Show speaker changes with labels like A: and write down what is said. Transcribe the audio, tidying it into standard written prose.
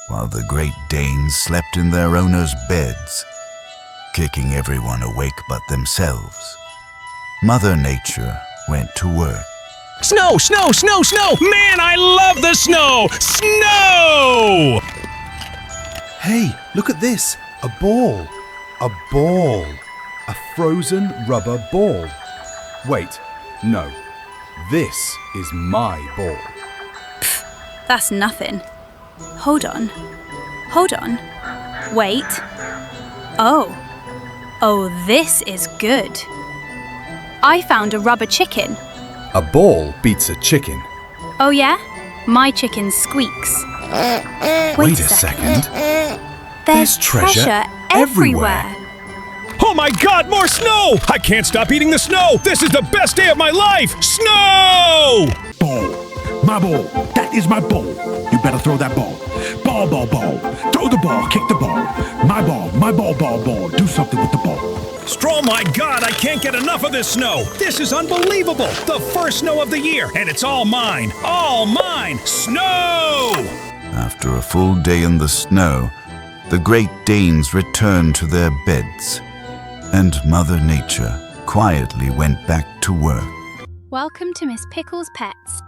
A: while the Great Danes slept in their owners' beds, kicking everyone awake but themselves. Mother Nature went to work.
B: Snow, snow, snow, snow! Man, I love the snow! Snow!
C: Hey, look at this! A ball! A ball! A frozen rubber ball. Wait, no. This is my ball.
D: That's nothing. Hold on. Hold on. Wait. Oh, this is good. I found a rubber chicken.
C: A ball beats a chicken.
D: Oh yeah? My chicken squeaks.
C: Wait a second.
D: There's treasure everywhere.
B: Oh my God, more snow! I can't stop eating the snow! This is the best day of my life! Snow!
E: Ball. My ball. That is my ball. You better throw that ball. Ball, ball, ball. Throw the ball, kick the ball. My ball, ball, ball. Do something with the ball.
B: Oh my God, I can't get enough of this snow! This is unbelievable! The first snow of the year, and it's all mine! All mine! Snow!
A: After a full day in the snow, the Great Danes returned to their beds, and Mother Nature quietly went back to work.
D: Welcome to Miss Pickles' Pets.